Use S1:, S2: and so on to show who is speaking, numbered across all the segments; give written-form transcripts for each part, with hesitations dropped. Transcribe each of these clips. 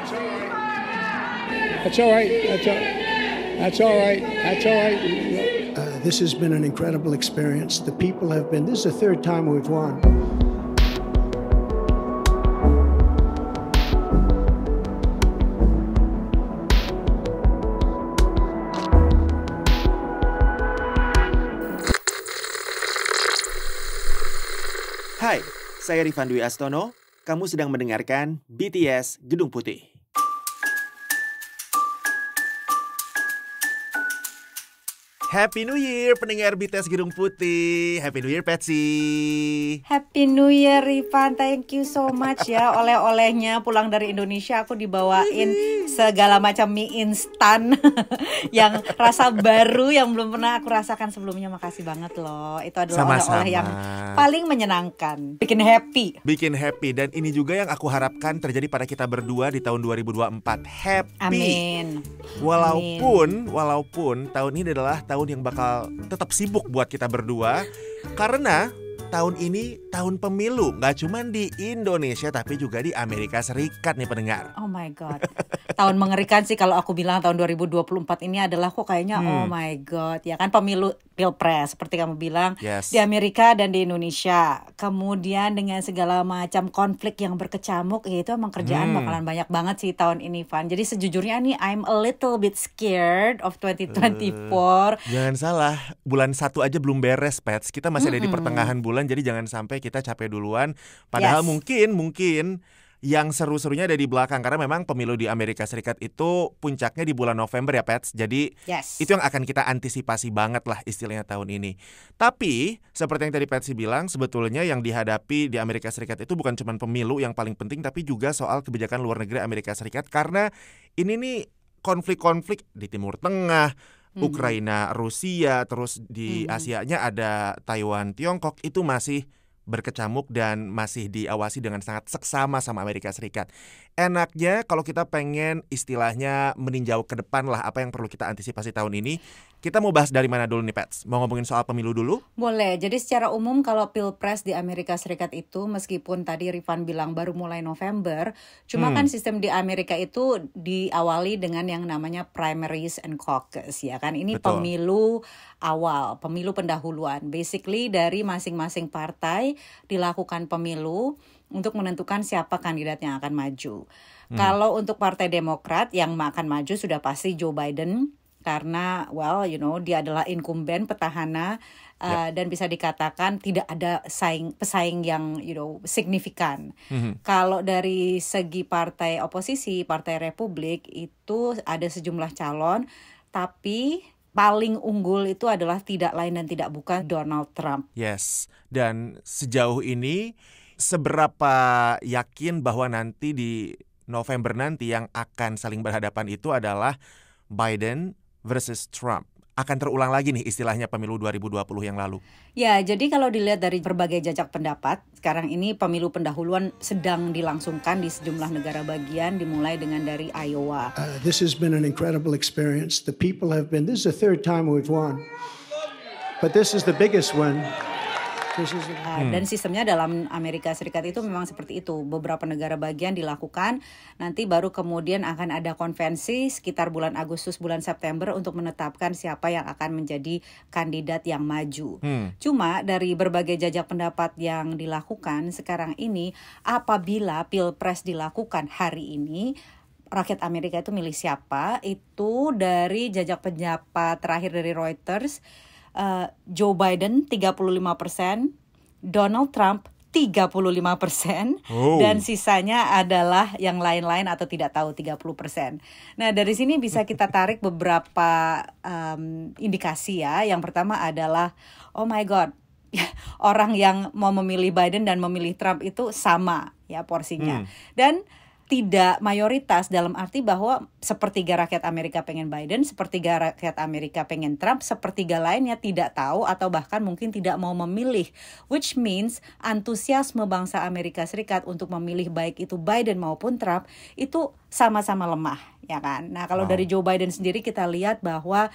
S1: That's all right. That's all right. That's all right.
S2: This has been an incredible experience. The people have been. This is the third time we've won.
S3: Hai, saya Rifan Dwi Astono. Kamu sedang mendengarkan BTS Gedung Putih. Happy New Year pendengar BTS Gedung Putih. Happy New Year Patsy.
S4: Happy New Year Rifan, thank you so much ya. Oleh-olehnya pulang dari Indonesia aku dibawain segala macam mie instan yang rasa baru yang belum pernah aku rasakan sebelumnya. Makasih banget loh. Itu adalah oleh-oleh yang paling menyenangkan. Bikin happy. Dan ini juga yang aku harapkan terjadi pada kita berdua di tahun 2024. Happy. Amin.
S3: Walaupun tahun ini adalah tahun yang bakal tetap sibuk buat kita berdua, karena tahun ini tahun pemilu, gak cuma di Indonesia tapi juga di Amerika Serikat nih pendengar.
S4: Oh my god, tahun mengerikan sih kalau aku bilang tahun 2024 ini adalah kok kayaknya oh my god, ya kan pemilu pilpres seperti kamu bilang,
S3: yes,
S4: di Amerika dan di Indonesia. Kemudian dengan segala macam konflik yang berkecamuk, ya itu emang kerjaan bakalan banyak banget sih tahun ini, Van. Jadi sejujurnya nih I'm a little bit scared of 2024.
S3: Jangan salah, bulan 1 aja belum beres, Pets. Kita masih ada di pertengahan bulan, jadi jangan sampai kita capek duluan. Padahal mungkin yang seru-serunya ada di belakang, karena memang pemilu di Amerika Serikat itu puncaknya di bulan November ya, Pets. Jadi itu yang akan kita antisipasi banget lah istilahnya tahun ini. Tapi seperti yang tadi Patsy bilang, sebetulnya yang dihadapi di Amerika Serikat itu bukan cuma pemilu yang paling penting, tapi juga soal kebijakan luar negeri Amerika Serikat. Karena ini nih konflik-konflik di Timur Tengah, Ukraina, Rusia, terus di Asianya ada Taiwan, Tiongkok, itu masih berkecamuk dan masih diawasi dengan sangat seksama sama Amerika Serikat. Enaknya kalau kita pengen istilahnya meninjau ke depan lah apa yang perlu kita antisipasi tahun ini. Kita mau bahas dari mana dulu nih, Pets? Mau ngomongin soal pemilu dulu?
S4: Boleh. Jadi secara umum kalau pilpres di Amerika Serikat itu, meskipun tadi Rifan bilang baru mulai November, cuma kan sistem di Amerika itu diawali dengan yang namanya primaries and caucus, ya kan? Ini pemilu awal, pemilu pendahuluan. Basically dari masing-masing partai dilakukan pemilu untuk menentukan siapa kandidat yang akan maju. Kalau untuk Partai Demokrat yang akan maju sudah pasti Joe Biden, karena dia adalah incumbent, petahana, dan bisa dikatakan tidak ada pesaing yang signifikan. Kalau dari segi partai oposisi, Partai Republik itu ada sejumlah calon, tapi paling unggul itu adalah tidak lain dan tidak bukan Donald Trump.
S3: Yes, dan sejauh ini seberapa yakin bahwa nanti di November nanti yang akan saling berhadapan itu adalah Biden versus Trump? Akan terulang lagi nih istilahnya pemilu 2020 yang lalu.
S4: Ya, jadi kalau dilihat dari berbagai jajak pendapat, sekarang ini pemilu pendahuluan sedang dilangsungkan di sejumlah negara bagian, dimulai dengan dari Iowa.
S2: This has been an incredible experience. The people have been. This is the third time we've won, but this is the biggest one.
S4: Dan sistemnya dalam Amerika Serikat itu memang seperti itu. Beberapa negara bagian dilakukan, nanti baru kemudian akan ada konvensi sekitar bulan Agustus, bulan September untuk menetapkan siapa yang akan menjadi kandidat yang maju. Cuma dari berbagai jajak pendapat yang dilakukan sekarang ini, apabila pilpres dilakukan hari ini, rakyat Amerika itu milih siapa? Itu dari jajak pendapat terakhir dari Reuters, Joe Biden 35%, Donald Trump 35%, dan sisanya adalah yang lain-lain atau tidak tahu 30%. Nah, dari sini bisa kita tarik beberapa indikasi ya. Yang pertama adalah oh my god, orang yang mau memilih Biden dan memilih Trump itu sama ya porsinya. Dan tidak mayoritas dalam arti bahwa sepertiga rakyat Amerika pengen Biden, sepertiga rakyat Amerika pengen Trump, sepertiga lainnya tidak tahu atau bahkan mungkin tidak mau memilih. Which means antusiasme bangsa Amerika Serikat untuk memilih baik itu Biden maupun Trump itu sama-sama lemah, ya kan? Nah, kalau dari Joe Biden sendiri kita lihat bahwa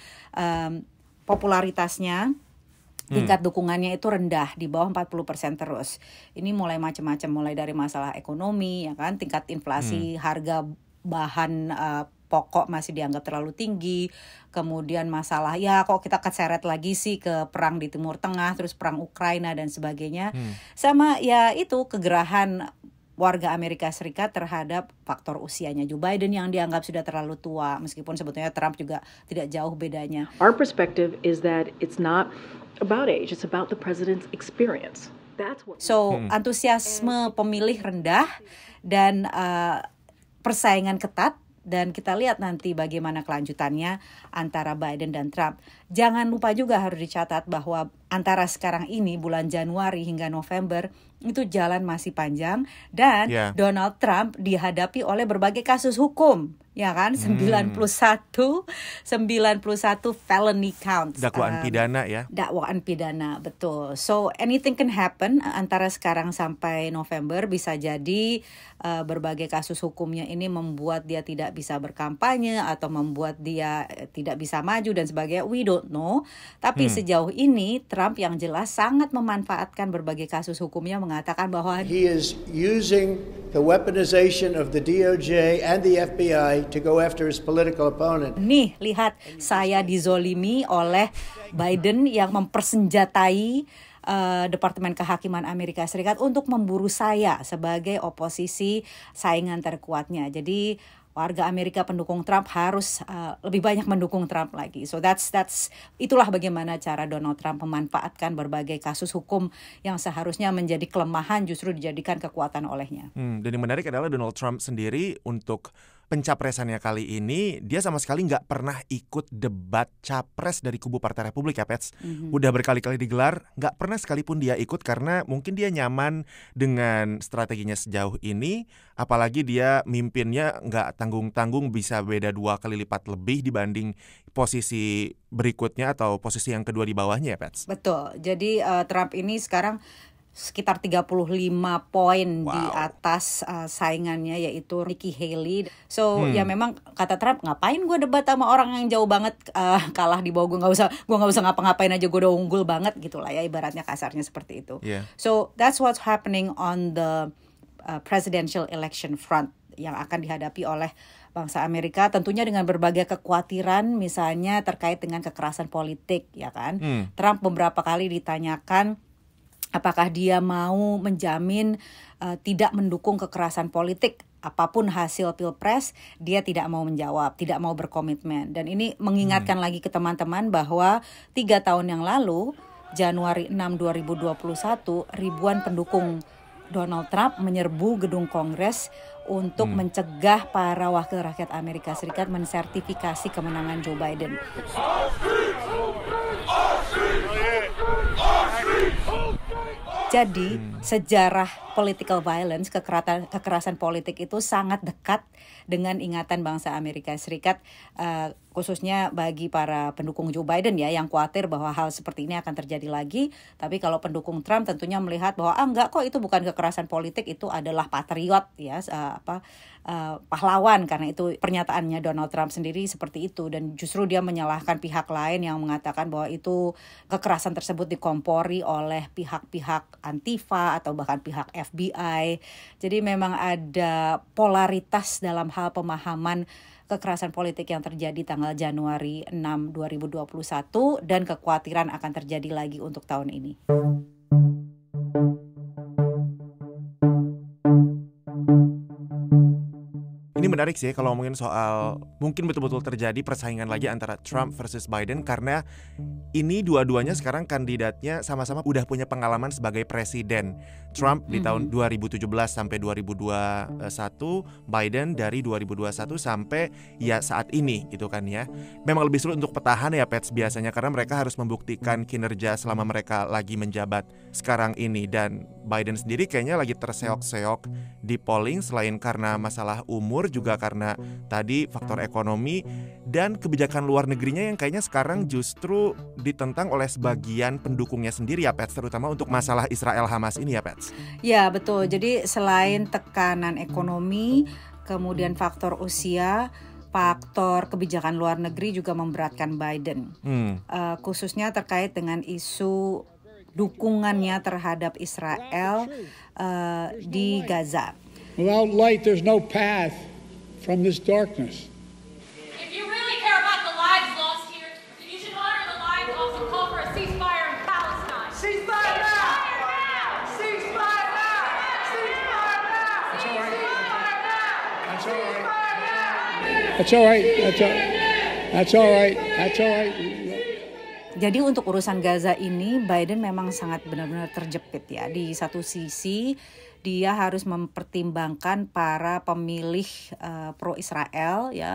S4: popularitasnya, tingkat dukungannya itu rendah, di bawah 40% terus. Ini mulai macam-macam, mulai dari masalah ekonomi, ya kan, tingkat inflasi, harga bahan pokok masih dianggap terlalu tinggi, kemudian masalah ya kok kita keseret lagi sih ke perang di Timur Tengah, terus perang Ukraina dan sebagainya, sama ya itu kegerahan warga Amerika Serikat terhadap faktor usianya Joe Biden yang dianggap sudah terlalu tua, meskipun sebetulnya Trump juga tidak jauh bedanya.
S5: Our perspective is that it's not about age, it's about the president's experience.
S4: So antusiasme pemilih rendah dan persaingan ketat. Dan kita lihat nanti bagaimana kelanjutannya antara Biden dan Trump. Jangan lupa juga harus dicatat bahwa antara sekarang ini bulan Januari hingga November itu jalan masih panjang dan Donald Trump dihadapi oleh berbagai kasus hukum, ya kan? 91 felony counts.
S3: Dakwaan pidana ya.
S4: Dakwaan pidana, betul. So anything can happen antara sekarang sampai November. Bisa jadi berbagai kasus hukumnya ini membuat dia tidak bisa berkampanye atau membuat dia tidak bisa maju dan sebagainya. We don't know. Tapi sejauh ini Trump yang jelas sangat memanfaatkan berbagai kasus hukumnya, mengatakan bahwa
S2: he is using the weaponization of the DOJ and the FBI to go after his political opponent.
S4: Nih, lihat saya dizolimi oleh Biden yang mempersenjatai Departemen Kehakiman Amerika Serikat untuk memburu saya sebagai oposisi saingan terkuatnya. Jadi warga Amerika pendukung Trump harus lebih banyak mendukung Trump lagi. So itulah bagaimana cara Donald Trump memanfaatkan berbagai kasus hukum yang seharusnya menjadi kelemahan justru dijadikan kekuatan olehnya.
S3: Dan yang menarik adalah Donald Trump sendiri untuk pencapresannya kali ini dia sama sekali nggak pernah ikut debat capres dari kubu Partai Republik ya Pets. Udah berkali-kali digelar, nggak pernah sekalipun dia ikut karena mungkin dia nyaman dengan strateginya sejauh ini. Apalagi dia mimpinnya nggak tanggung-tanggung, bisa beda 2 kali lipat lebih dibanding posisi berikutnya atau posisi yang kedua di bawahnya ya Pets.
S4: Betul, jadi Trump ini sekarang sekitar 35 poin di atas saingannya yaitu Nikki Haley. So ya memang kata Trump, ngapain gue debat sama orang yang jauh banget kalah di bawah gue nggak usah ngapa-ngapain aja, gue udah unggul banget gitulah ya, ibaratnya kasarnya seperti itu. So that's what's happening on the presidential election front yang akan dihadapi oleh bangsa Amerika, tentunya dengan berbagai kekhawatiran misalnya terkait dengan kekerasan politik ya kan. Trump beberapa kali ditanyakan apakah dia mau menjamin tidak mendukung kekerasan politik apapun hasil pilpres. Dia tidak mau menjawab, tidak mau berkomitmen. Dan ini mengingatkan lagi ke teman-teman bahwa 3 tahun yang lalu, Januari 6, 2021, ribuan pendukung Donald Trump menyerbu gedung Kongres untuk mencegah para wakil rakyat Amerika Serikat mensertifikasi kemenangan Joe Biden. Jadi sejarah political violence, kekerasan politik itu sangat dekat dengan ingatan bangsa Amerika Serikat, khususnya bagi para pendukung Joe Biden ya, yang khawatir bahwa hal seperti ini akan terjadi lagi. Tapi kalau pendukung Trump tentunya melihat bahwa enggak kok, itu bukan kekerasan politik, itu adalah patriot ya, pahlawan. Karena itu pernyataannya Donald Trump sendiri seperti itu, dan justru dia menyalahkan pihak lain yang mengatakan bahwa itu kekerasan tersebut dikompori oleh pihak-pihak Antifa atau bahkan pihak FBI. Jadi memang ada polaritas dalam hal pemahaman kekerasan politik yang terjadi tanggal Januari 6, 2021 dan kekhawatiran akan terjadi lagi untuk tahun ini.
S3: Ini menarik sih kalau ngomongin soal mungkin betul-betul terjadi persaingan lagi antara Trump versus Biden, karena ini dua-duanya sekarang kandidatnya sama-sama udah punya pengalaman sebagai presiden. Trump di tahun 2017 sampai 2021, Biden dari 2021 sampai ya saat ini gitu kan ya. Memang lebih sulit untuk petahana ya Pets biasanya, karena mereka harus membuktikan kinerja selama mereka lagi menjabat sekarang ini. Dan Biden sendiri kayaknya lagi terseok-seok di polling, selain karena masalah umur juga karena tadi faktor ekonomi dan kebijakan luar negerinya yang kayaknya sekarang justru ditentang oleh sebagian pendukungnya sendiri ya Pets, terutama untuk masalah Israel-Hamas ini ya Pets.
S4: Ya betul, jadi selain tekanan ekonomi, kemudian faktor usia, faktor kebijakan luar negeri juga memberatkan Biden, khususnya terkait dengan isu dukungannya terhadap Israel di Gaza.
S1: Without light, there's no path from this darkness.
S6: If you really care about the lives lost here, then you should honor the lives lost and call for a ceasefire in Palestine. Ceasefire now! Ceasefire now! Ceasefire now! Ceasefire now!
S1: That's all right. That's all right. That's all right. That's all right.
S4: Jadi untuk urusan Gaza ini Biden memang sangat benar-benar terjepit ya. Di satu sisi dia harus mempertimbangkan para pemilih pro-Israel ya,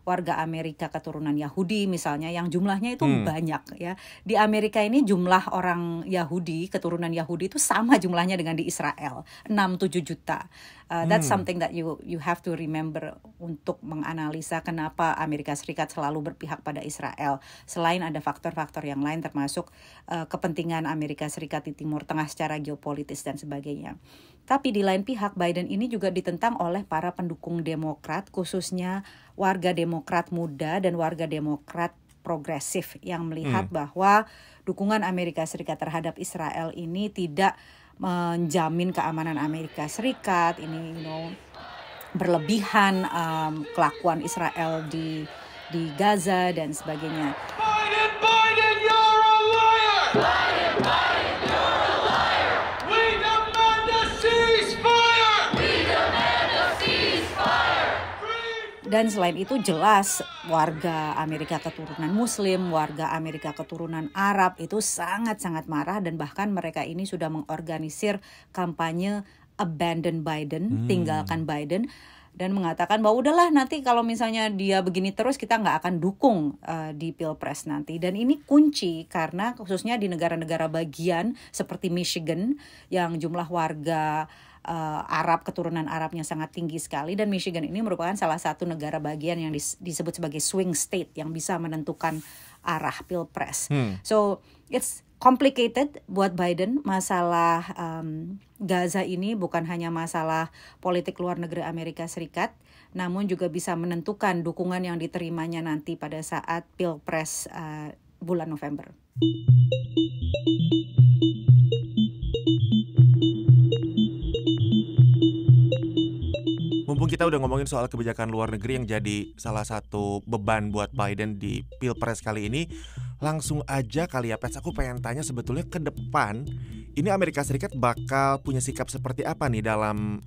S4: warga Amerika keturunan Yahudi misalnya yang jumlahnya itu banyak ya. Di Amerika ini jumlah orang Yahudi, keturunan Yahudi itu sama jumlahnya dengan di Israel, 6-7 juta. That's something that you have to remember untuk menganalisa kenapa Amerika Serikat selalu berpihak pada Israel. Selain ada faktor-faktor yang lain termasuk kepentingan Amerika Serikat di Timur Tengah secara geopolitis dan sebagainya. Tapi di lain pihak Biden ini juga ditentang oleh para pendukung Demokrat, khususnya warga Demokrat muda dan warga Demokrat progresif yang melihat bahwa dukungan Amerika Serikat terhadap Israel ini tidak menjamin keamanan Amerika Serikat. Ini berlebihan kelakuan Israel di Gaza dan sebagainya.
S7: Biden, you're a liar! Biden, you're a liar! We demand a ceasefire! We demand a ceasefire!
S4: Dan selain itu jelas warga Amerika keturunan Muslim, warga Amerika keturunan Arab itu sangat-sangat marah dan bahkan mereka ini sudah mengorganisir kampanye Abandon Biden, tinggalkan Biden. Dan mengatakan bahwa udahlah nanti kalau misalnya dia begini terus kita nggak akan dukung di Pilpres nanti. Dan ini kunci karena khususnya di negara-negara bagian seperti Michigan yang jumlah warga Arab, keturunan Arabnya sangat tinggi sekali. Dan Michigan ini merupakan salah satu negara bagian yang disebut sebagai swing state yang bisa menentukan arah Pilpres. So it's complicated buat Biden. Masalah Gaza ini bukan hanya masalah politik luar negeri Amerika Serikat, namun juga bisa menentukan dukungan yang diterimanya nanti pada saat Pilpres bulan November.
S3: Mumpung kita udah ngomongin soal kebijakan luar negeri yang jadi salah satu beban buat Biden di Pilpres kali ini, langsung aja kali ya Pets, aku pengen tanya sebetulnya ke depan ini Amerika Serikat bakal punya sikap seperti apa nih dalam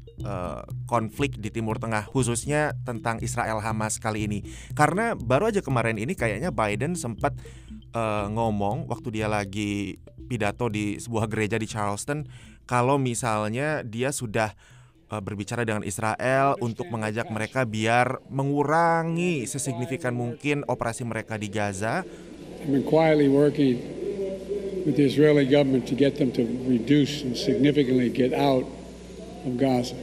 S3: konflik di Timur Tengah, khususnya tentang Israel Hamas kali ini. Karena baru aja kemarin ini kayaknya Biden sempat ngomong waktu dia lagi pidato di sebuah gereja di Charleston, kalau misalnya dia sudah berbicara dengan Israel untuk mengajak mereka biar mengurangi sesignifikan mungkin operasi mereka di Gaza.
S1: I've been quietly working with the Israeli government to get them to reduce and significantly get out of Gaza.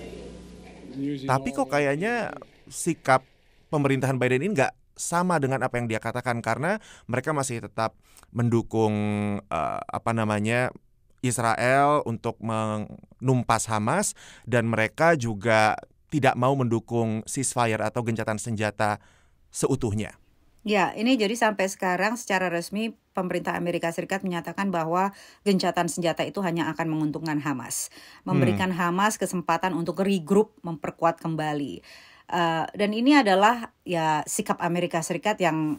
S3: Tapi kok kayaknya sikap pemerintahan Biden ini nggak sama dengan apa yang dia katakan, karena mereka masih tetap mendukung Israel untuk menumpas Hamas, dan mereka juga tidak mau mendukung ceasefire atau gencatan senjata seutuhnya.
S4: Ya, ini jadi sampai sekarang secara resmi pemerintah Amerika Serikat menyatakan bahwa gencatan senjata itu hanya akan menguntungkan Hamas, memberikan Hamas kesempatan untuk regroup, memperkuat kembali. Dan ini adalah ya sikap Amerika Serikat yang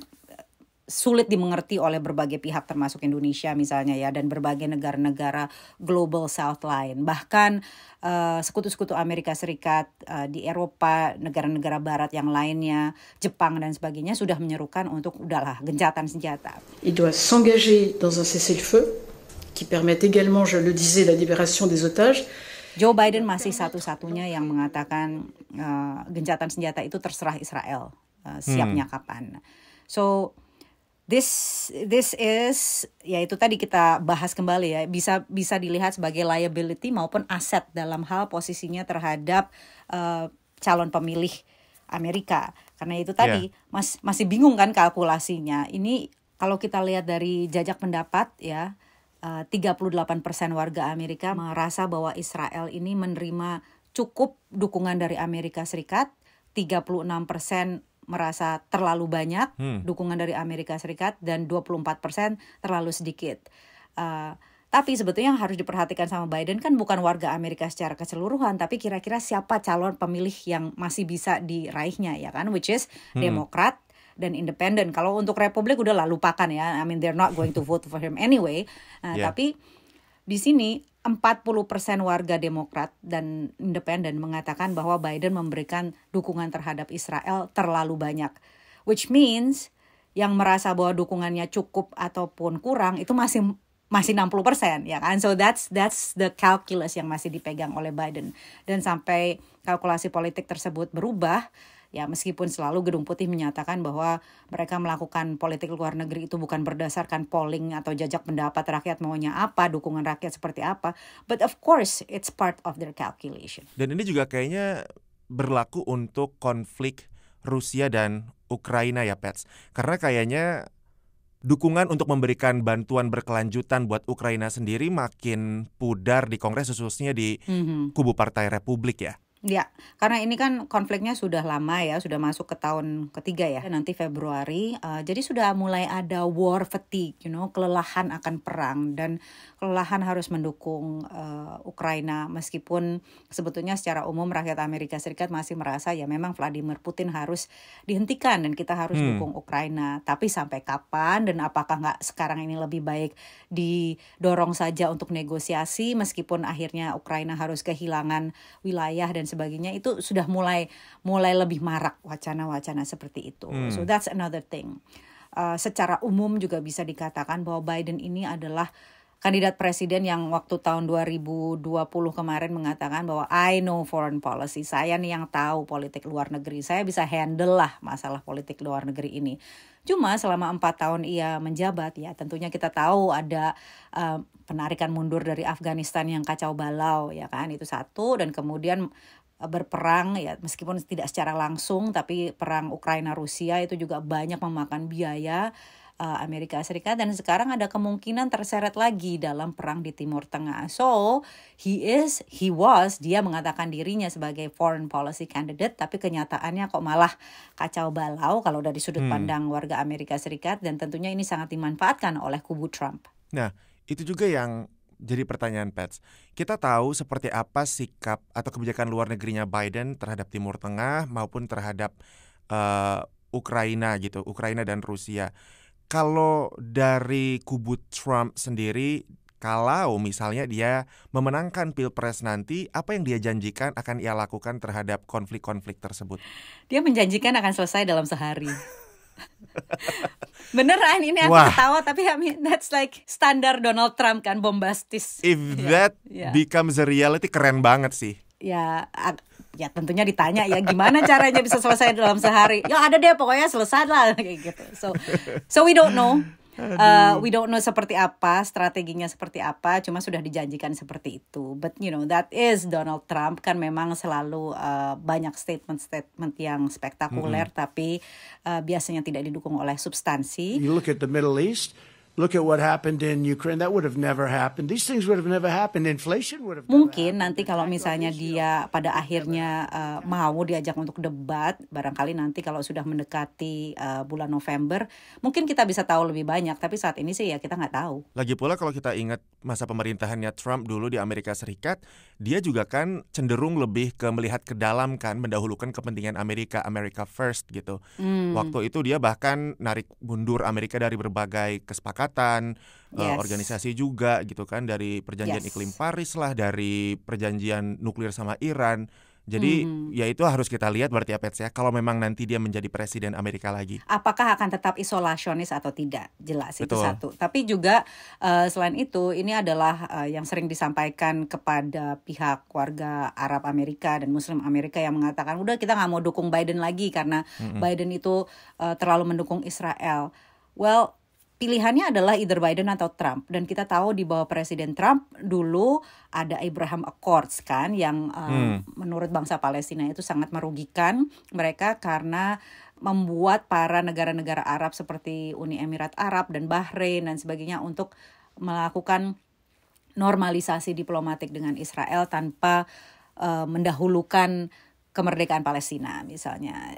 S4: sulit dimengerti oleh berbagai pihak termasuk Indonesia misalnya ya, dan berbagai negara-negara Global South lain. Bahkan sekutu-sekutu Amerika Serikat di Eropa, negara-negara barat yang lainnya, Jepang dan sebagainya sudah menyerukan untuk udahlah gencatan senjata.
S8: Il doit s'engager dans un cessez-le-feu qui permette également, je le disais, la libération des otages.
S4: Joe Biden masih satu-satunya yang mengatakan gencatan senjata itu terserah Israel, siapnya kapan. So This is, ya itu tadi kita bahas kembali ya, bisa dilihat sebagai liability maupun aset dalam hal posisinya terhadap calon pemilih Amerika. Karena itu tadi masih bingung kan kalkulasinya. Ini kalau kita lihat dari jajak pendapat ya, 38% warga Amerika merasa bahwa Israel ini menerima cukup dukungan dari Amerika Serikat, 36% merasa terlalu banyak dukungan dari Amerika Serikat, dan 24% terlalu sedikit. Tapi sebetulnya yang harus diperhatikan sama Biden kan bukan warga Amerika secara keseluruhan, tapi kira-kira siapa calon pemilih yang masih bisa diraihnya ya kan, which is Demokrat dan Independen. Kalau untuk Republik udah lupakan ya, I mean they're not going to vote for him anyway. Tapi di sini 40% warga Demokrat dan Independen mengatakan bahwa Biden memberikan dukungan terhadap Israel terlalu banyak, which means yang merasa bahwa dukungannya cukup ataupun kurang itu masih 60% ya kan. So that's the calculus yang masih dipegang oleh Biden. Dan sampai kalkulasi politik tersebut berubah, ya meskipun selalu Gedung Putih menyatakan bahwa mereka melakukan politik luar negeri itu bukan berdasarkan polling atau jajak pendapat rakyat maunya apa, dukungan rakyat seperti apa. But of course it's part of their calculation.
S3: Dan ini juga kayaknya berlaku untuk konflik Rusia dan Ukraina ya Pets. Karena kayaknya dukungan untuk memberikan bantuan berkelanjutan buat Ukraina sendiri makin pudar di Kongres, khususnya di kubu Partai Republik ya.
S4: Ya, karena ini kan konfliknya sudah lama ya, sudah masuk ke tahun ketiga ya, nanti Februari. Jadi sudah mulai ada war fatigue, kelelahan akan perang dan kelelahan harus mendukung Ukraina. Meskipun sebetulnya secara umum rakyat Amerika Serikat masih merasa ya memang Vladimir Putin harus dihentikan dan kita harus dukung Ukraina. Tapi sampai kapan dan apakah nggak sekarang ini lebih baik didorong saja untuk negosiasi meskipun akhirnya Ukraina harus kehilangan wilayah dan sebagainya, itu sudah mulai lebih marak wacana-wacana seperti itu. So that's another thing. Secara umum juga bisa dikatakan bahwa Biden ini adalah kandidat presiden yang waktu tahun 2020 kemarin mengatakan bahwa I know foreign policy, saya nih yang tahu politik luar negeri, saya bisa handle lah masalah politik luar negeri ini. Cuma selama 4 tahun ia menjabat ya tentunya kita tahu ada penarikan mundur dari Afghanistan yang kacau balau ya kan, itu satu, dan kemudian berperang ya meskipun tidak secara langsung, tapi perang Ukraina Rusia itu juga banyak memakan biaya Amerika Serikat, dan sekarang ada kemungkinan terseret lagi dalam perang di Timur Tengah. So dia mengatakan dirinya sebagai foreign policy candidate, tapi kenyataannya kok malah kacau balau kalau dari sudut pandang warga Amerika Serikat, dan tentunya ini sangat dimanfaatkan oleh kubu Trump.
S3: Nah, itu juga yang jadi pertanyaan Pets. Kita tahu seperti apa sikap atau kebijakan luar negerinya Biden terhadap Timur Tengah maupun terhadap Ukraina gitu, Ukraina dan Rusia. Kalau dari kubu Trump sendiri, kalau misalnya dia memenangkan Pilpres nanti, apa yang dia janjikan akan ia lakukan terhadap konflik-konflik tersebut?
S4: Dia menjanjikan akan selesai dalam sehari. Beneran, ini aku ketawa, tapi I mean, that's like standar Donald Trump kan, bombastis.
S3: If that becomes a reality, keren banget sih.
S4: Ya tentunya ditanya ya gimana caranya bisa selesai dalam sehari. Ya ada deh pokoknya selesai lah kayak gitu. So we don't know. We don't know seperti apa, strateginya seperti apa, cuma sudah dijanjikan seperti itu. But that is Donald Trump, kan memang selalu banyak statement-statement yang spektakuler, tapi biasanya tidak didukung oleh substansi.
S2: You look at the Middle East, look at what happened in Ukraine. That would have never happened. These things would have never happened. Inflation would have never
S4: Mungkin
S2: happened.
S4: nanti kalau misalnya dia pada akhirnya mau diajak untuk debat, barangkali nanti kalau sudah mendekati bulan November, mungkin kita bisa tahu lebih banyak. Tapi saat ini sih ya kita nggak tahu.
S3: Lagi pula kalau kita ingat masa pemerintahannya Trump dulu di Amerika Serikat, dia juga kan cenderung lebih ke melihat ke dalam kan, mendahulukan kepentingan America first gitu. Waktu itu dia bahkan narik mundur Amerika dari berbagai kesepakatan, organisasi juga gitu kan, dari perjanjian iklim Paris lah, dari perjanjian nuklir sama Iran. Jadi ya itu harus kita lihat berarti ya Pets ya, kalau memang nanti dia menjadi presiden Amerika lagi.
S4: Apakah akan tetap isolasionis atau tidak? Jelas. Betul. Itu satu. Tapi juga selain itu ini adalah yang sering disampaikan kepada pihak warga Arab Amerika dan Muslim Amerika yang mengatakan udah kita gak mau dukung Biden lagi karena Biden itu terlalu mendukung Israel. Well, pilihannya adalah either Biden atau Trump. Dan kita tahu di bawah Presiden Trump dulu ada Abraham Accords kan, yang menurut bangsa Palestina itu sangat merugikan mereka karena membuat para negara-negara Arab seperti Uni Emirat Arab dan Bahrain dan sebagainya untuk melakukan normalisasi diplomatik dengan Israel tanpa mendahulukan kemerdekaan Palestina misalnya.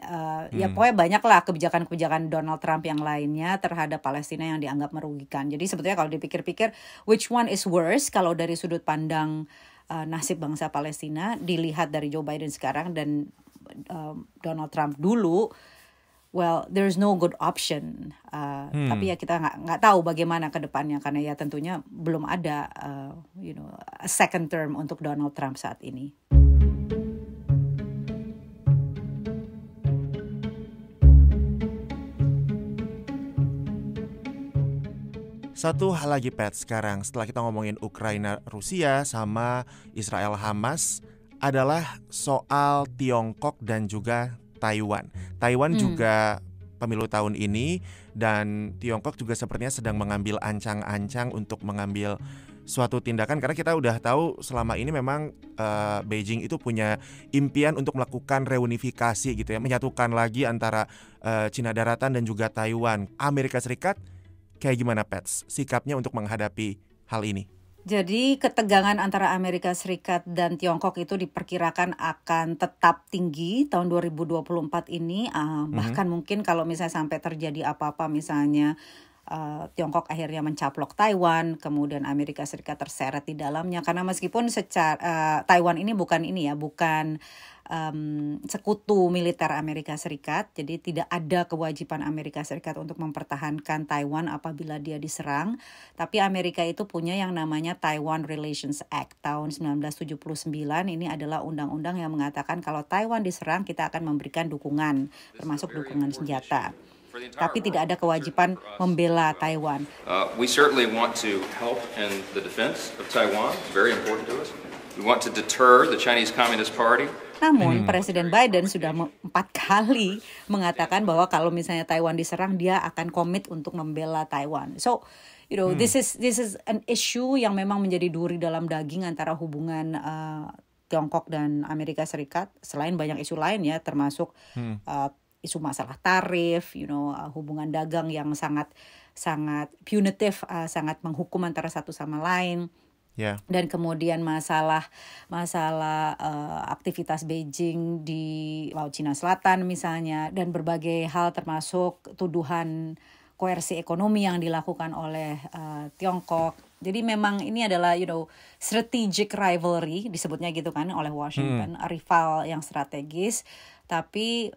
S4: Ya pokoknya banyak lah kebijakan-kebijakan Donald Trump yang lainnya terhadap Palestina yang dianggap merugikan. Jadi sebetulnya kalau dipikir-pikir which one is worse kalau dari sudut pandang nasib bangsa Palestina dilihat dari Joe Biden sekarang dan Donald Trump dulu, well, there's no good option. Tapi ya kita nggak tahu bagaimana ke depannya karena ya tentunya belum ada a second term untuk Donald Trump saat ini.
S3: Satu hal lagi Pat sekarang setelah kita ngomongin Ukraina Rusia sama Israel Hamas adalah soal Tiongkok dan juga Taiwan. Taiwan juga pemilu tahun ini dan Tiongkok juga sepertinya sedang mengambil ancang-ancang untuk mengambil suatu tindakan karena kita udah tahu selama ini memang Beijing itu punya impian untuk melakukan reunifikasi gitu ya, menyatukan lagi antara Cina Daratan dan juga Taiwan. Amerika Serikat kayak gimana Pets sikapnya untuk menghadapi hal ini?
S4: Jadi ketegangan antara Amerika Serikat dan Tiongkok itu diperkirakan akan tetap tinggi tahun 2024 ini. Bahkan mungkin kalau misalnya sampai terjadi apa-apa misalnya Tiongkok akhirnya mencaplok Taiwan, kemudian Amerika Serikat terseret di dalamnya. Karena meskipun secara Taiwan ini bukan sekutu militer Amerika Serikat, jadi tidak ada kewajiban Amerika Serikat untuk mempertahankan Taiwan apabila dia diserang. Tapi Amerika itu punya yang namanya Taiwan Relations Act tahun 1979. Ini adalah undang-undang yang mengatakan kalau Taiwan diserang kita akan memberikan dukungan, termasuk dukungan senjata. Tapi tidak ada kewajiban membela Taiwan.
S9: We certainly want to help in the defense of Taiwan. It's very important to us. We want to deter the Chinese Communist Party.
S4: Namun Presiden Biden sudah 4 kali mengatakan bahwa kalau misalnya Taiwan diserang dia akan komit untuk membela Taiwan. So, this is an issue yang memang menjadi duri dalam daging antara hubungan Tiongkok dan Amerika Serikat. Selain banyak isu lain ya, termasuk isu masalah tarif, hubungan dagang yang sangat punitive, sangat menghukum antara satu sama lain. Yeah. Dan kemudian masalah aktivitas Beijing di Laut Cina Selatan misalnya, dan berbagai hal termasuk tuduhan koersi ekonomi yang dilakukan oleh Tiongkok. Jadi memang ini adalah strategic rivalry disebutnya gitu kan oleh Washington, rival yang strategis, tapi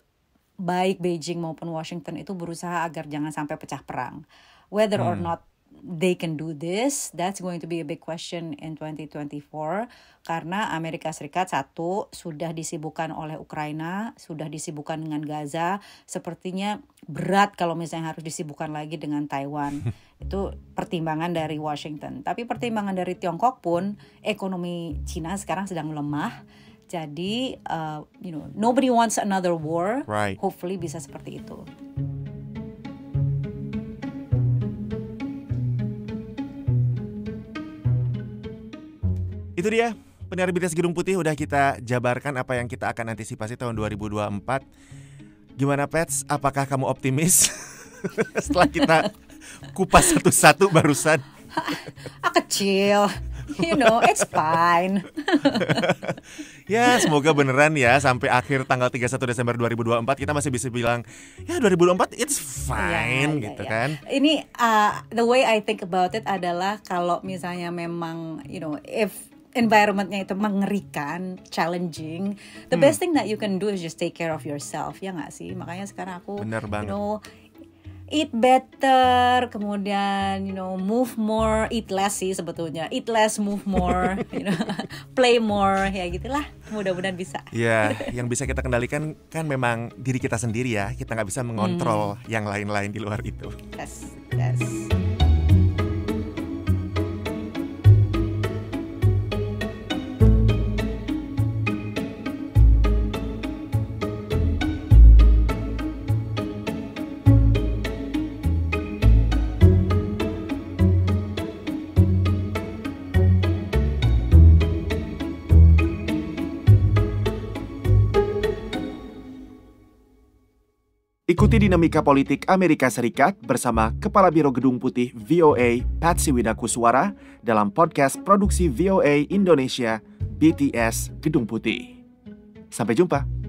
S4: baik Beijing maupun Washington itu berusaha agar jangan sampai pecah perang. Whether or not they can do this, that's going to be a big question in 2024 karena Amerika Serikat satu sudah disibukkan oleh Ukraina, sudah disibukkan dengan Gaza, sepertinya berat kalau misalnya harus disibukkan lagi dengan Taiwan. Itu pertimbangan dari Washington. Tapi pertimbangan dari Tiongkok pun ekonomi Cina sekarang sedang lemah. Jadi nobody wants another war. Right. Hopefully bisa seperti itu.
S3: Itu dia, pendengar BTS Gedung Putih, udah kita jabarkan apa yang kita akan antisipasi tahun 2024. Gimana Pets, apakah kamu optimis? Setelah kita kupas satu-satu barusan.
S4: Kecil, it's fine.
S3: Ya semoga beneran ya sampai akhir tanggal 31 Desember 2024 kita masih bisa bilang ya 2024 it's fine kan.
S4: Ini the way I think about it adalah kalau misalnya memang if environmentnya itu mengerikan, challenging, the best thing that you can do is just take care of yourself, ya nggak sih? Makanya sekarang aku, eat better, kemudian move more, eat less sih sebetulnya, eat less, move more, play more, ya gitulah. Mudah-mudahan bisa.
S3: Ya, yang bisa kita kendalikan kan memang diri kita sendiri ya. Kita nggak bisa mengontrol yang lain-lain di luar itu.
S4: Yes.
S3: Ikuti dinamika politik Amerika Serikat bersama Kepala Biro Gedung Putih VOA, Patsy Widakuswara, dalam podcast produksi VOA Indonesia, BTS Gedung Putih. Sampai jumpa.